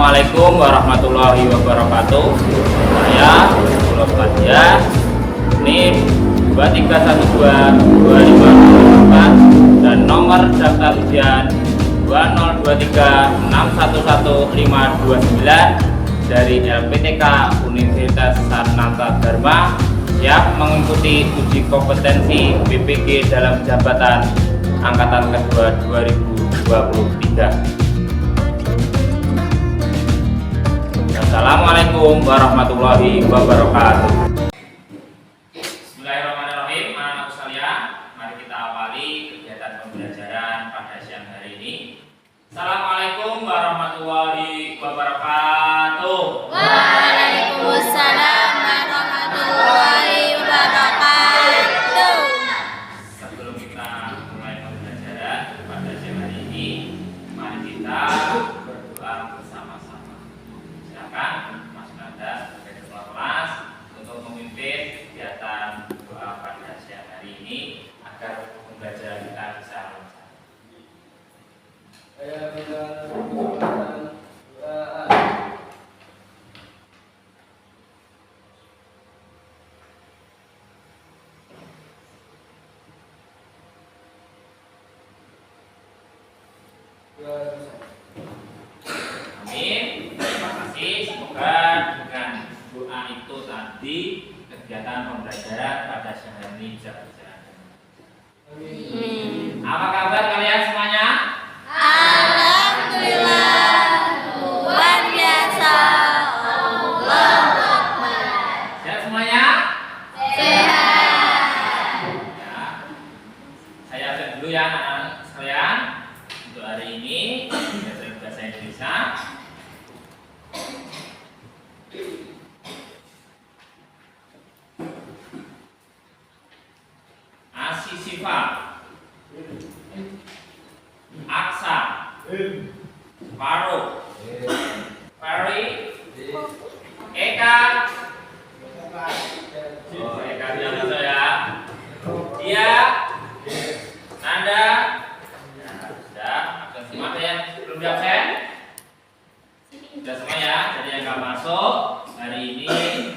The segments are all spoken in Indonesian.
Assalamualaikum warahmatullahi wabarakatuh. Saya Pulau Fadia. Ini 23122524 dan nomor daftar ujian 2023611529 dari LPTK Universitas Sanata Dharma siap mengikuti uji kompetensi BPG dalam jabatan angkatan kedua 2023. Assalamualaikum warahmatullahi wabarakatuh. Bismillahirrahmanirrahim, anak-anak sekalian, mari kita awali kegiatan pembelajaran pada siang hari ini. Assalamualaikum warahmatullahi wabarakatuh. Waalaikumsalam warahmatullahi wabarakatuh. Sebelum kita mulai pembelajaran pada siang hari ini, mari kita berdoa bersama-sama. Silakan Mas Nanda sebagai ketua kelas untuk memimpin kegiatan doa pada siang hari ini agar pembelajaran kita bisa lancar. Saya doa. Amin. Terima kasih. Semoga dengan doa itu tadi kegiatan pembelajaran pada siang hari ini bisa berjalan. Apa kabar kalian semuanya? Alhamdulillah, luar biasa. Allahu Akbar. Sehat semuanya? Sehat. Ya. Saya absen dulu ya anak-anak sekalian. Untuk hari ini belajar bahasa Indonesia. Asisifa, Aksa, Farouk, Fari, Eka. Oh, Eka bilang bisa ya. Dia, Nanda. Ya, sudah. Absen semua. Ada yang belum di absen? Sudah semua ya. Jadi yang nggak masuk hari ini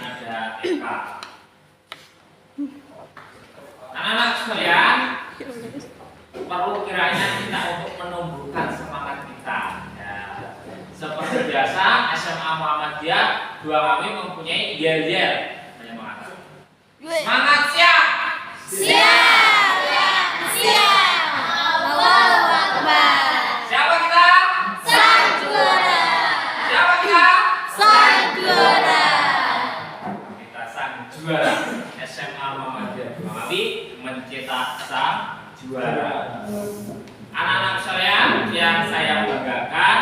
ada Eka. Anak-anak sekalian, perlu kiranya kita untuk menumbuhkan semangat kita. Ya. Seperti biasa, SMA Muhammadiyah dua kami mempunyai yel-yel. Hanya mengatakan semangat siap. Siap. Siap. Allahu Akbar. Siapa kita? Sang juara. Siapa kita? Sang juara. Kita sang juara. SMA Muhammadiyah dua kami mencetak sang juara. Anak-anak sekalian yang saya banggakan,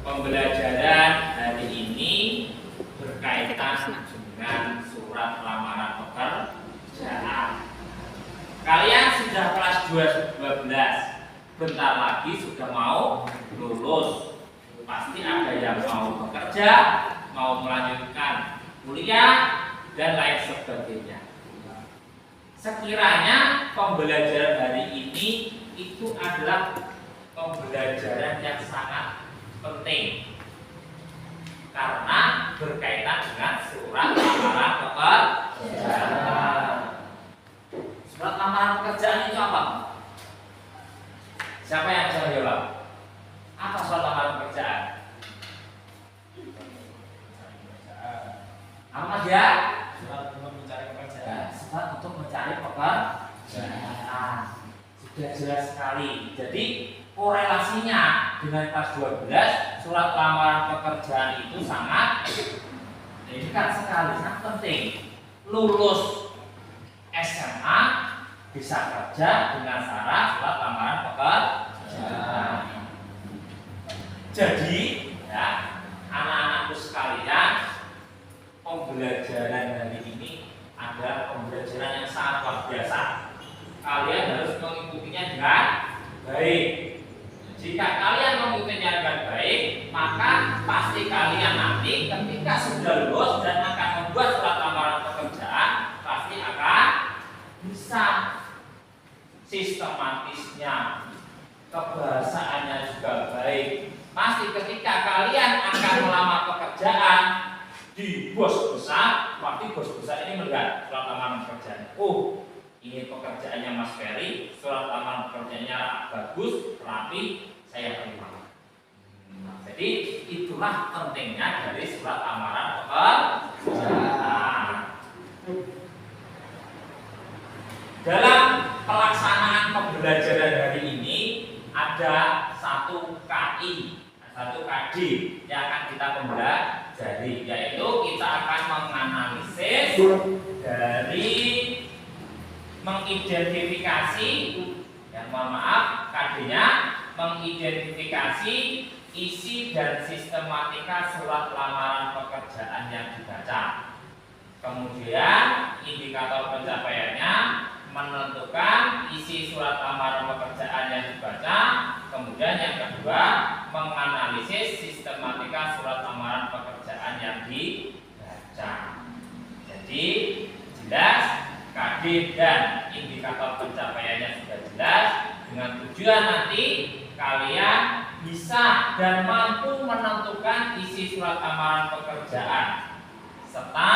pembelajaran hari ini berkaitan dengan surat lamaran pekerjaan. Kalian sudah kelas 12, bentar lagi sudah mau lulus. Pasti ada yang mau bekerja, mau melanjutkan kuliah dan lain sebagainya. Sekiranya pembelajaran hari ini itu adalah pembelajaran yang sangat penting karena berkaitan dengan surat lamaran pekerjaan. Surat lamaran pekerjaan itu apa? Siapa yang bisa jawab? Apa surat lamaran pekerjaan? Apa dia? Surat untuk mencari pekerjaan. Surat untuk mencari pekerjaan. Sudah jelas sekali. Jadi korelasinya dengan kelas 12, surat lamaran pekerjaan itu sangat dekat sekali, sangat penting. Lulus SMA bisa kerja dengan syarat surat lamaran pekerjaan. Jadi, ya, anak-anakku sekalian, pembelajaran hari ini adalah pembelajaran yang sangat luar biasa. Kalian harus mengikutinya dengan baik. Jika kalian mengikutinya dengan baik, maka pasti kalian nanti ketika sudah lulus dan akan membuat surat lamaran pekerjaan, pasti akan bisa sistematisnya, kebahasaannya juga baik. Pasti ketika kalian akan di bos besar, pasti bos besar ini melihat surat lamaran pekerjaan. Oh, ini pekerjaannya Mas Ferry, surat lamaran pekerjaannya bagus, rapi, saya terima. Jadi itulah pentingnya dari surat lamaran pekerjaan. Dalam pelaksanaan pembelajaran hari ini ada satu KI, satu KD yang akan kita pelajari, yaitu kita akan menganalisis dari mengidentifikasi, ya mohon maaf, KD-nya mengidentifikasi isi dan sistematika surat lamaran pekerjaan yang dibaca. Kemudian indikator pencapaiannya menentukan isi surat lamaran pekerjaan yang dibaca. Kemudian yang kedua, menganalisis sistematika surat lamaran pekerjaan yang dibaca. Jadi jelas KD dan indikator pencapaiannya sudah jelas, dengan tujuan nanti kalian bisa dan mampu menentukan isi surat lamaran pekerjaan serta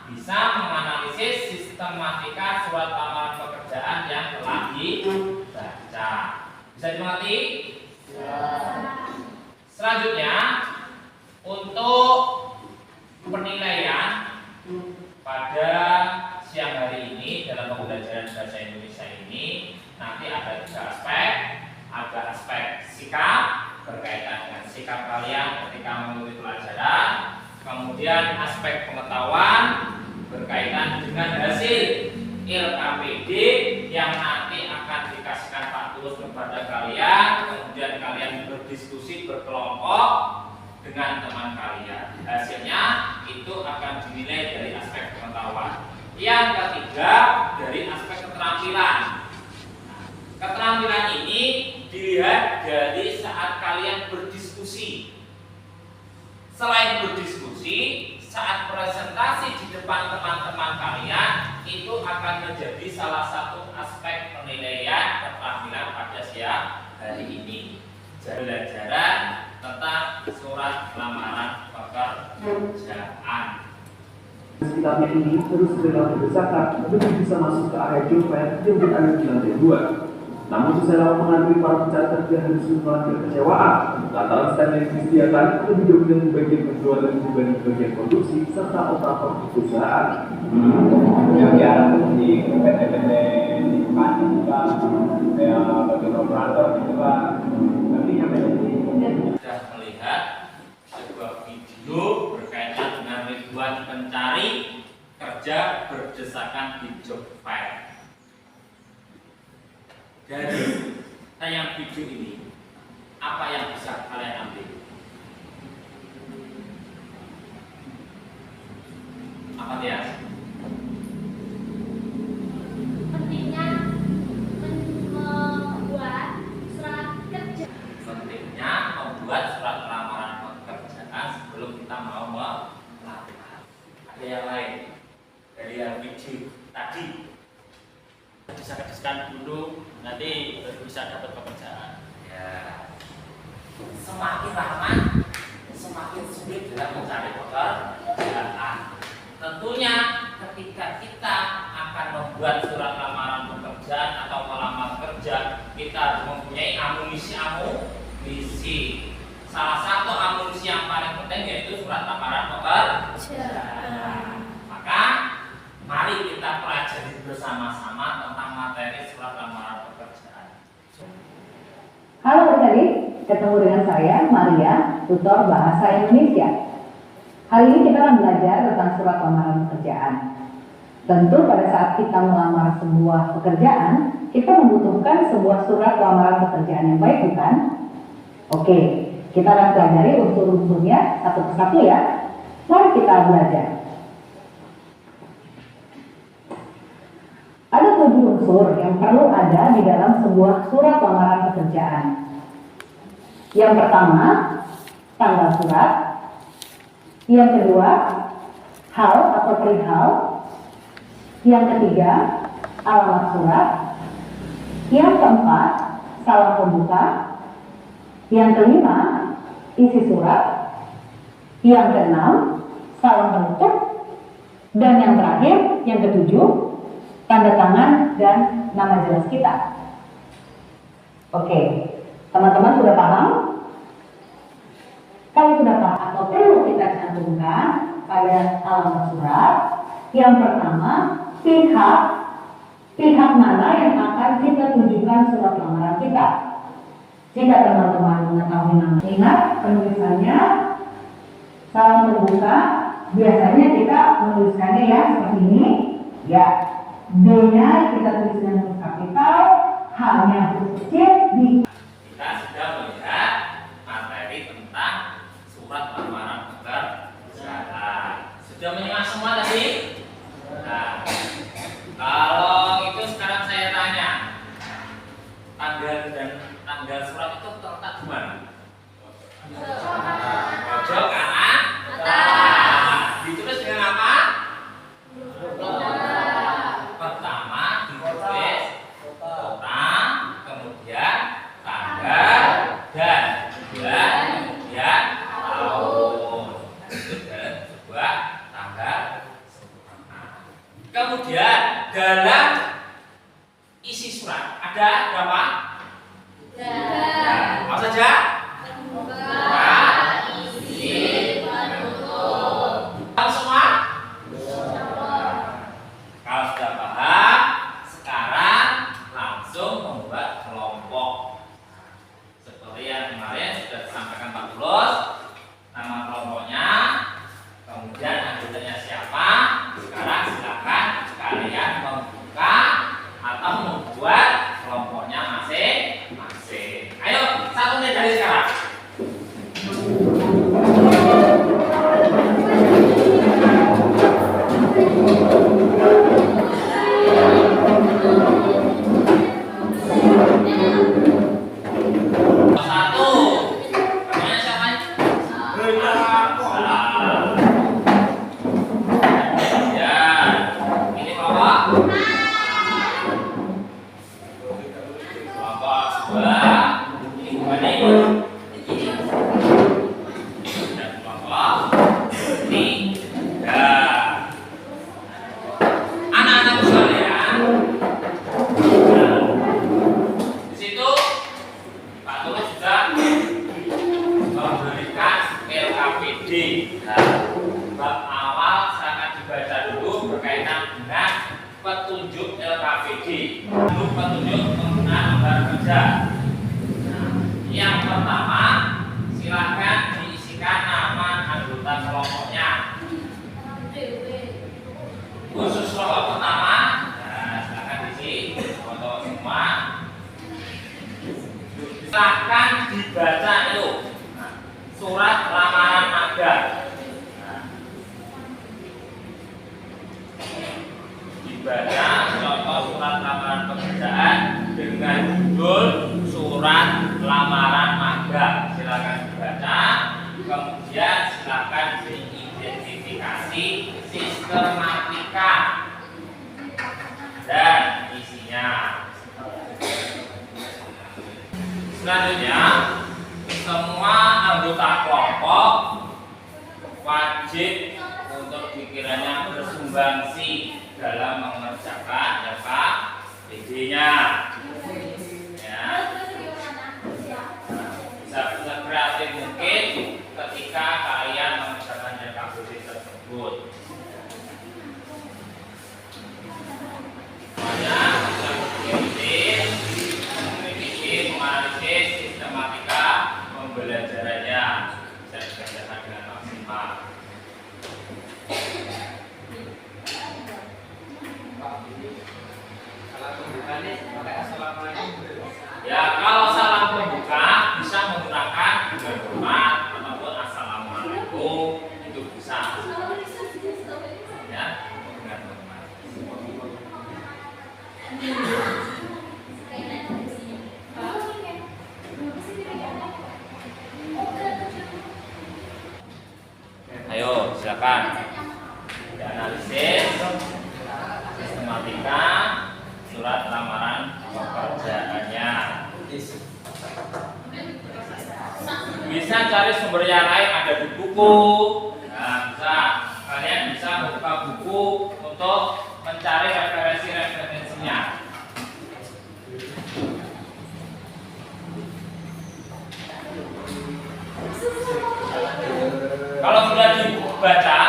bisa menganalisis sistematika surat lamaran pekerjaan yang telah dibaca. Bisa dimengerti? Ya. Selanjutnya untuk penilaian pada siang hari ini dalam pembelajaran bahasa Indonesia ini nanti ada 3 aspek. Ada aspek sikap berkaitan dengan sikap kalian ketika mengikuti pelajaran. Kemudian aspek pengetahuan berkaitan dengan hasil LKPD yang nanti akan dikasihkan Pak Tulus kepada kalian. Kemudian kalian berdiskusi berkelompok dengan teman kalian. Hasilnya itu akan dinilai dari aspek pengetahuan. Yang ketiga dari aspek keterampilan. Keterampilan ini dilihat dari saat kalian berdiskusi. Selain berdiskusi, saat presentasi di depan teman-teman kalian itu akan menjadi salah satu aspek penilaian keterampilan pada siang hari ini. Pembelajaran tentang surat lamaran pekerjaan. Sekitarnya ini terus segera berdesakan untuk bisa masuk ke area job fair yang berada di lantai 2. Namun sesuai lama mengantri para pencari kerja harus mengalami kekecewaan lantaran stand yang disediakan lebih dominan di bagian penjualan dibanding bagian produksi serta operator perusahaan. Ya di PT-PT di Panjang juga, kayak bagian operator gitu Pak. Tapi yang Sudah melihat sebuah video berkaitan dengan ribuan pencari kerja berdesakan di job fair. Dari tayang video ini, apa yang bisa kalian ambil? Apa dia? Pentingnya membuat surat kerja. Pentingnya membuat surat lamaran pekerjaan sebelum kita mau melamar. Ada yang lain dari yang video tadi? bisa kediskan dulu, nanti baru bisa dapat pekerjaan. Ya. Semakin lama, semakin sulit dalam mencari pekerjaan. Tentunya ketika kita akan membuat surat lamaran pekerjaan atau melamar kerja, kita harus mempunyai amunisi. Salah satu amunisi yang paling penting yaitu surat lamaran pekerjaan. Maka mari kita pelajari bersama-sama tentang materi surat lamaran pekerjaan. Halo adik-adik, ketemu dengan saya Maria, tutor bahasa Indonesia. Hari ini kita akan belajar tentang surat lamaran pekerjaan. Tentu pada saat kita melamar sebuah pekerjaan, kita membutuhkan sebuah surat lamaran pekerjaan yang baik, bukan? Oke, kita akan pelajari unsur-unsurnya satu persatu ya. Mari kita belajar. Ada 7 unsur yang perlu ada di dalam sebuah surat lamaran pekerjaan. Yang pertama, tanggal surat. Yang kedua, hal atau perihal. Yang ketiga, alamat surat. Yang keempat, salam pembuka. Yang kelima, isi surat. Yang keenam, salam penutup, dan yang terakhir, yang ketujuh, tanda tangan dan nama jelas kita. Oke, teman-teman sudah paham? Kalau sudah paham atau perlu kita cantumkan pada alamat surat, yang pertama, pihak mana yang akan kita tunjukkan surat lamaran kita. Jika teman-teman mengetahui nama, ingat penulisannya salam terbuka. Biasanya kita menuliskannya ya seperti ini, ya. D-nya kita tulis dengan huruf kapital, H-nya huruf kecil di. Kita sudah melihat materi tentang surat lamaran pekerjaan. Sudah menyimak semua tadi? Nah, kalau itu sekarang saya tanya, tanggal surat itu terletak di mana? Pojok kanan. Ditulis dengan apa? Pertama ditulis kota, kemudian tanggal dan bulan, kemudian tahun. Itu dalam sebuah tanggal. Kemudian dalam isi surat ada berapa? Apa saja? Isi, penutup. Tahu semua? Kalau sudah paham, sekarang langsung membuat kelompok. Seperti yang kemarin sudah disampaikan Pak Tulus, nama kelompoknya, kemudian anggotanya siapa. Sekarang silakan kalian membuka atau membuat kelompoknya masing-masing. Ayo, satu menit dari sekarang. Satu. Namanya siapa? Ya. Ini kelompok. Kelompok sebelah. Ini bukannya ini. Dan kelompok ini. Ya. Anak-anak sekalian. Di situ Pak Tulus juga memberikan LKPD. Bab awal sangat dibaca dulu berkaitan dengan petunjuk LKPD. Lalu petunjuk penggunaan lembar kerja. Yang pertama, silakan diisikan nama anggota kelompoknya. Khusus kelompok pertama, silakan diisi foto semua. Silakan dibaca itu surat lamaran magang. Dibaca contoh surat lamaran pekerjaan dengan judul surat lamaran magang. Silakan dibaca. Kemudian silakan diidentifikasi sistematika dan isinya. Selanjutnya, semua anggota kelompok wajib untuk dikiranya bersumbangsi dalam mengerjakan LKPD-nya. Ya. Bisa sekreatif mungkin ketika kalian mengerjakan LKPD tersebut. Semuanya bisa menganalisis sistematika pembelajarannya, bisa dikerjakan dengan maksimal. Ya, kalau salam pembuka bisa menggunakan dengan hormat ataupun assalamualaikum, itu bisa. Ya, dengan hormat. Ayo, silakan dianalisis sistematika surat lamaran pekerjaannya. Bisa cari sumber yang lain, ada di buku, nah, bisa kalian bisa membuka buku untuk mencari referensi-referensinya. Kalau sudah dibaca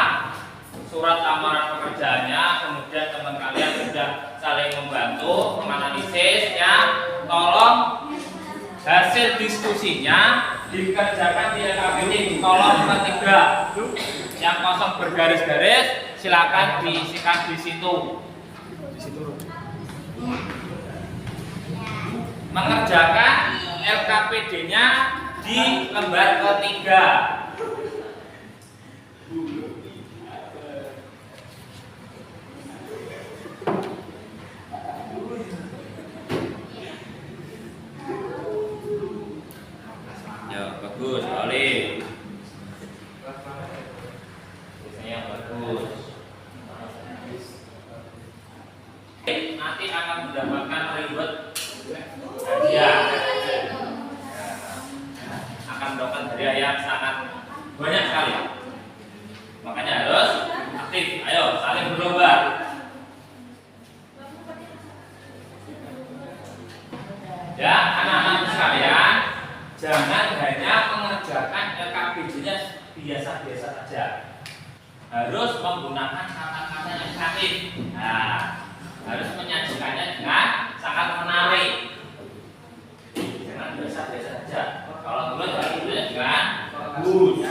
surat lamaran pekerjaannya, kemudian teman kalian sudah saling membantu menganalisis, ya, tolong hasil diskusinya dikerjakan di LKPD di kolom ketiga. Yang kosong bergaris-garis silakan diisikan di situ. Mengerjakan LKPD-nya di lembar ketiga. Ya, bagus sekali. Biasanya bagus. Nanti akan mendapatkan reward hadiah. Akan mendapatkan hadiah yang sangat banyak sekali. Makanya harus aktif. Ayo, saling berlomba. Ya, anak-anak sekalian, jangan hanya mengerjakan LKPD-nya biasa-biasa saja. Harus menggunakan kata-kata yang kreatif. Nah, harus menyajikannya dengan sangat menarik. Jangan biasa-biasa saja. Kalau dulu dengan bagus.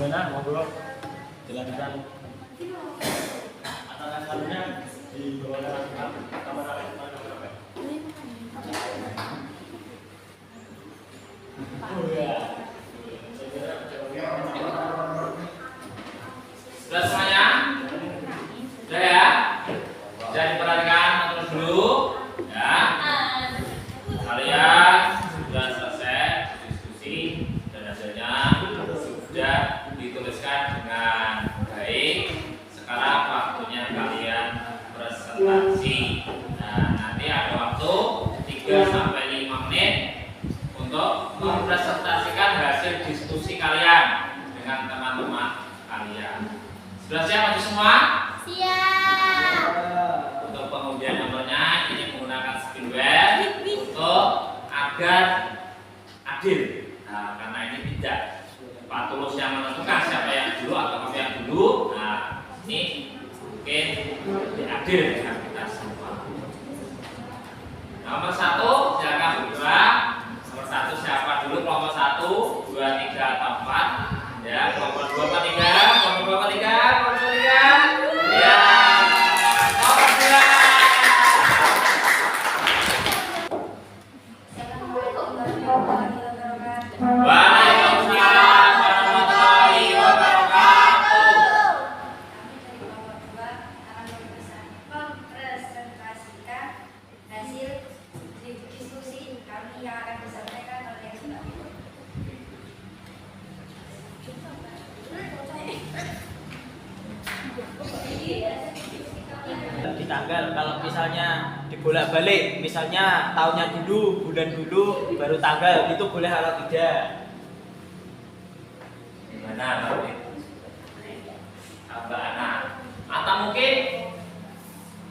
Gimana ngobrol jelaskan atas-atasnya di bawah kamera. Oh ya. Sudah semuanya? Sudah ya? Jangan diperhatikan terus dulu, ya. Kalian sudah selesai diskusi dan hasilnya sudah dituliskan dengan baik. Sekarang waktunya kalian presentasi. Nah, nanti ada waktu 3-5 menit untuk mempresentasikan hasil diskusi kalian dengan teman-teman kalian. Sudah siap maju semua? Siap. Untuk pengundian nomornya ini menggunakan spinwheel untuk agar adil. Nah, karena ini tidak Pak Tulus yang menentukan siapa yang dulu atau kamu yang dulu. Nah, ini mungkin lebih adil dengan kita semua. Nomor 1 silakan bergerak. Nomor 1 siapa dulu? Kelompok 1, 2, 3 atau 4. Ya, kelompok 2 atau 3, kelompok 2 atau 3, kelompok 3. Ya. Nomor 2. Waalaikumsalam warahmatullahi wabarakatuh. Mempresentasikan hasil diskusi kami yang akan disampaikan oleh Mbak. Di tanggal kalau misalnya dibolak-balik, misalnya tahunnya dulu, bulan dulu, baru tanggal, itu boleh atau tidak? Gimana Mbak Ana? Atau mungkin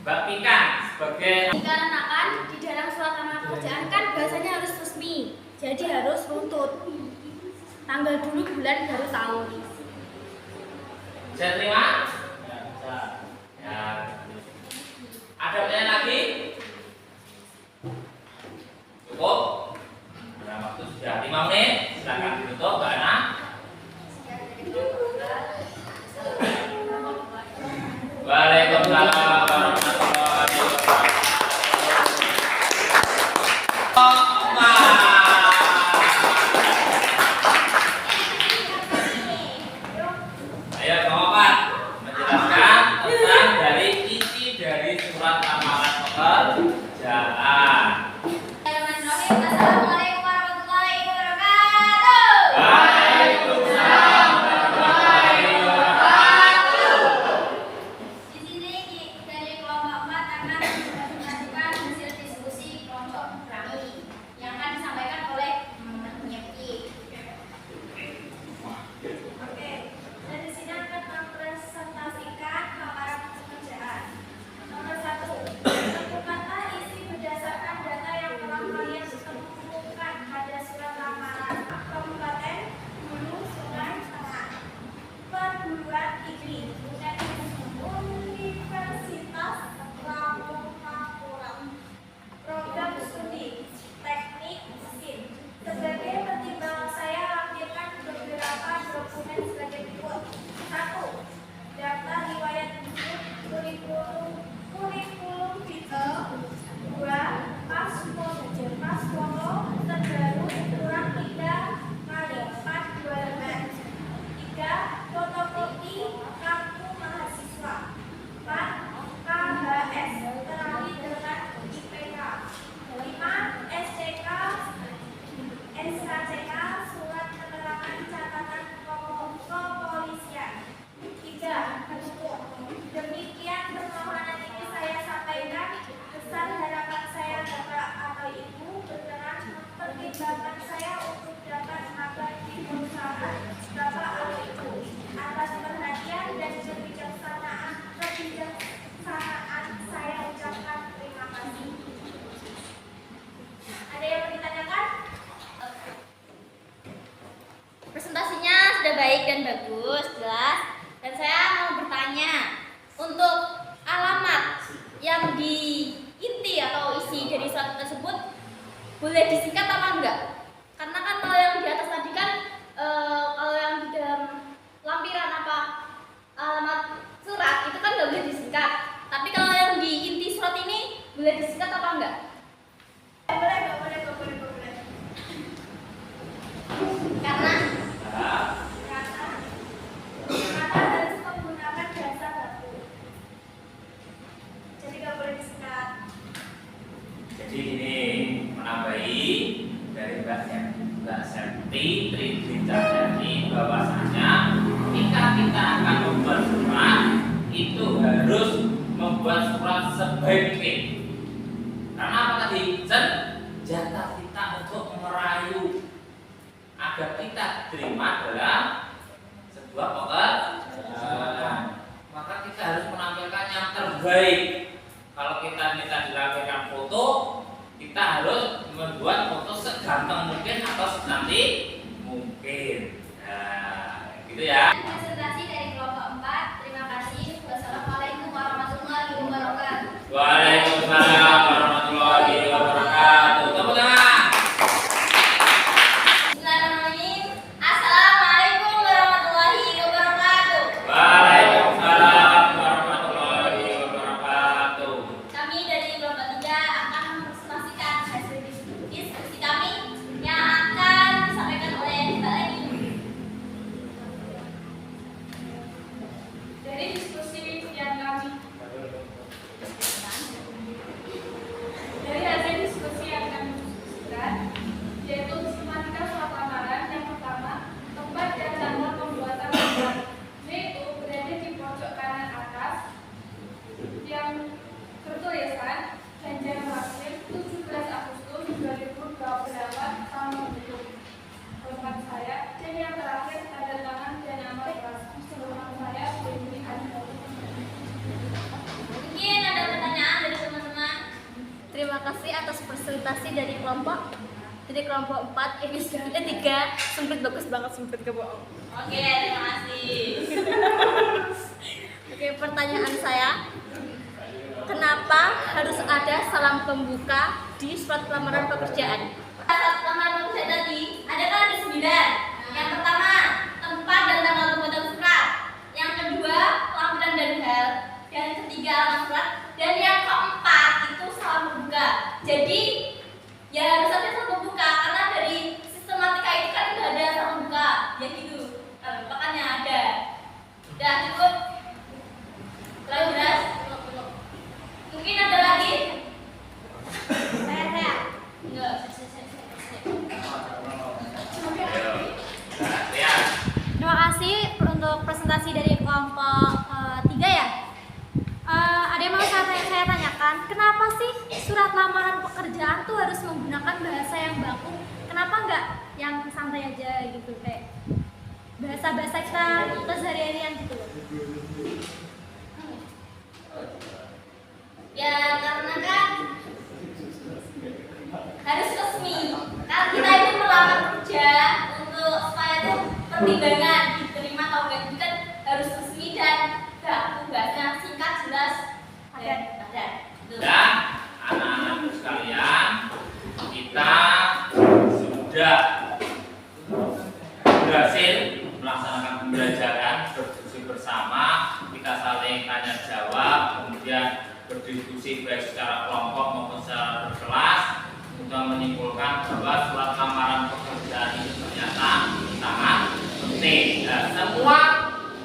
Mbak Pika sebagai Dikarenakan di dalam surat lamaran pekerjaan kan bahasanya harus resmi, jadi harus runtut. Tanggal dulu, bulan, baru tahun. saya terima? Ya, bisa. Ya. Ada pertanyaan lagi? Cukup? Nah, waktu sudah 5 menit. Silakan ditutup, Mbak Ana. Waalaikumsalam warahmatullahi wabarakatuh. Ayo, Bapak menjelaskan tentang dari isi dari surat lamaran pekerjaan. Assalamualaikum warahmatullahi wabarakatuh. Waalaikumsalam warahmatullahi wabarakatuh. Di sini dari kelompok 4 akan melakukan hasil diskusi kelompok kami yang akan disampaikan oleh Nyepki. Oke, dari sini akan mempresentasikan lamaran pekerjaan. Nomor 1, tentukanlah isi berdasarkan data yang telah kalian temukan pada surat lamaran. Kabupaten, Hulu, Sungai, Tengah. Perguruan tinggi Universitas Lampung-Mapura. Program studi teknik mesin. Sebagai pertimbangan saya lampirkan beberapa dokumen sebagai berikut. 1. Daftar riwayat hidup kurikulum vitae. 2. Pasporto terbaru ukuran 3x4 2 lembar. 3. Fotokopi kartu mahasiswa. 4. KHS terakhir dengan IPK. 5. SKCK surat keterangan catatan kepolisian. 3. Demikian permohonan ini saya sampaikan. Besar harapan saya Bapak atau Ibu berkenan mempertimbangkan saya untuk dapat magang di perusahaan Bapak atau Ibu. Atas perhatian dan kebijaksanaan saya ucapkan terima kasih. Ada yang mau ditanyakan? Presentasinya sudah baik dan bagus, jelas. Dan saya mau bertanya, untuk alamat yang di inti atau isi dari surat tersebut boleh disingkat apa enggak? Karena kan kalau yang di atas tadi kan kalau yang di dalam lampiran apa alamat surat itu kan nggak boleh disingkat. Tapi kalau yang di inti surat ini boleh disingkat apa enggak? Boleh. Karena harus menggunakan bahasa baku. Jadi nggak boleh disingkat. Jadi ini menambahi dari Mbak Septi Tridjani bahwasanya ketika kita akan membuat surat itu harus membuat surat sebaik mungkin. Karena apa tadi? Jatah kita untuk merayu agar kita diterima dalam sebuah pekerjaan. Maka kita harus menampilkan yang terbaik. Kalau kita minta dilampirkan foto, kita harus membuat foto seganteng mungkin atau secantik mungkin. Nah, gitu ya. Presentasi dari kelompok 4. Terima kasih. Wassalamualaikum warahmatullahi wabarakatuh. Waalaikumsalam warahmatullahi wabarakatuh. Tepuk tangan. Bismillahirrahmanirrahim. Assalamualaikum warahmatullahi wabarakatuh. Waalaikumsalam warahmatullahi wabarakatuh. Kami dari kelompok 3 akan Terima kasih atas presentasi dari kelompok 4 ini 3 sempit, bagus banget, sempit gak bohong. Oke, terima kasih. Oke, pertanyaan saya, kenapa harus ada salam pembuka di surat lamaran pekerjaan? Saat lamaran pekerjaan tadi ada kan ada 9. Yang pertama, tempat dan tanggal pembuatan surat. Yang kedua, lampiran dan hal. Yang ketiga, alamat surat. Dan yang keempat itu salam pembuka. Jadi ya harus ada salam pembuka karena dari sistematika itu kan udah ada salam pembuka. Ya gitu. Makanya ada. Udah cukup. Terlalu jelas. Mungkin ada lagi? Saya. Enggak. Terima kasih untuk presentasi dari kelompok 3 ya. Ada yang mau saya tanyakan, kenapa sih surat lamaran pekerjaan tuh harus menggunakan bahasa yang baku? Kenapa enggak yang santai aja gitu, kayak bahasa-bahasa kita keseharian gitu loh? Ya karena kan harus resmi. Kan kita itu melamar kerja untuk supaya itu pertimbangan diterima atau enggak itu kan harus resmi dan bahasanya singkat, jelas, dan padat. Dan anak-anakku sekalian, kita sudah berhasil melaksanakan pembelajaran, berdiskusi bersama, kita saling tanya jawab, kemudian berdiskusi baik secara kelompok maupun secara berkelas, sudah menyimpulkan bahwa surat lamaran pekerjaan itu ternyata sangat penting. Dan semua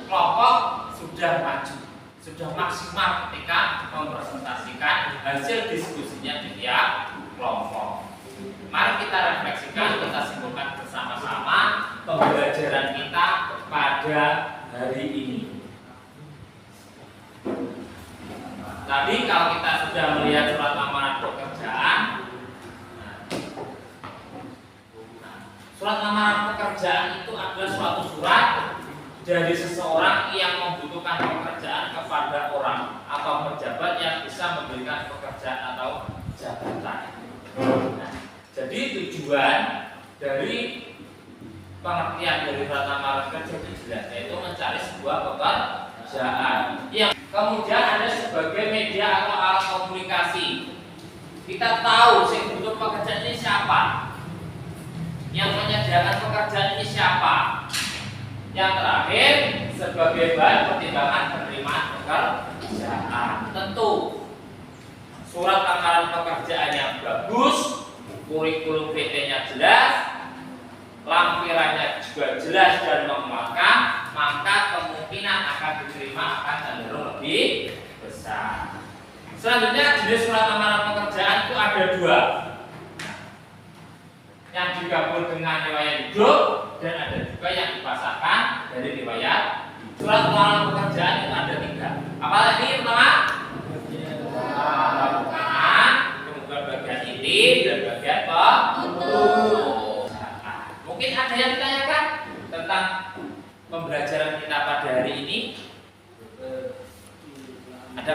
kelompok sudah maju, sudah maksimal ketika mempresentasikan hasil diskusinya di tiap kelompok. Mari kita refleksikan, kita simpulkan bersama-sama pembelajaran kita pada hari ini. Tadi kalau kita sudah melihat surat lamaran pekerjaan, surat lamaran pekerjaan itu adalah suatu surat dari seseorang yang membutuhkan pekerjaan kepada orang atau pejabat yang bisa memberikan pekerjaan atau jabatan. Nah, jadi tujuan dari pengertian dari surat lamaran kerja itu jelas, yaitu mencari sebuah pekerjaan yang kemudian ada sebagai media atau alat komunikasi. Kita tahu sih butuh pekerjaan ini siapa, yang menyediakan pekerjaan ini siapa. Yang terakhir sebagai bahan pertimbangan penerimaan pekerjaan. Tentu surat lamaran pekerjaan yang bagus, kurikulum PT-nya jelas, lampirannya juga jelas dan memuaskan, maka kemungkinan akan diterima akan cenderung lebih besar. Selanjutnya jenis surat lamaran pekerjaan itu ada 2, yang digabung dengan riwayat hidup dan ada juga yang dipasangkan dari riwayat. Surat lamaran pekerjaan itu ada 3. Apa tadi pertama? Pembukaan, kemudian bagian inti dan bagian penutup. Mungkin ada yang ditanyakan tentang pembelajaran kita pada hari ini? Ada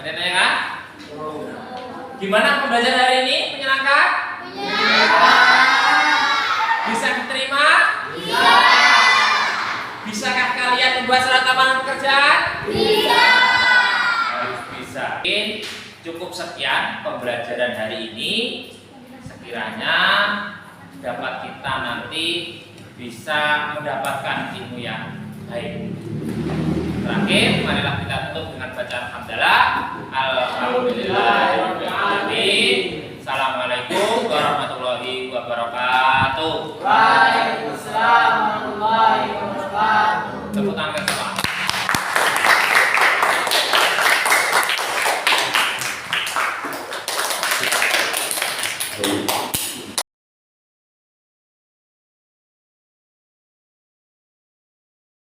yang tanyakan? Gimana pembelajaran hari ini? Menyenangkan? Bisa diterima? Bisa. Bisakah kalian membuat surat lamaran pekerjaan? Bisa. Bisa. Mungkin cukup sekian pembelajaran hari ini. Sekiranya dapat kita nanti bisa mendapatkan ilmu yang baik. Terakhir, marilah kita tutup dengan bacaan hamdalah. Alhamdulillahirabbil alamin. Assalamualaikum warahmatullahi wabarakatuh. Waalaikumsalam.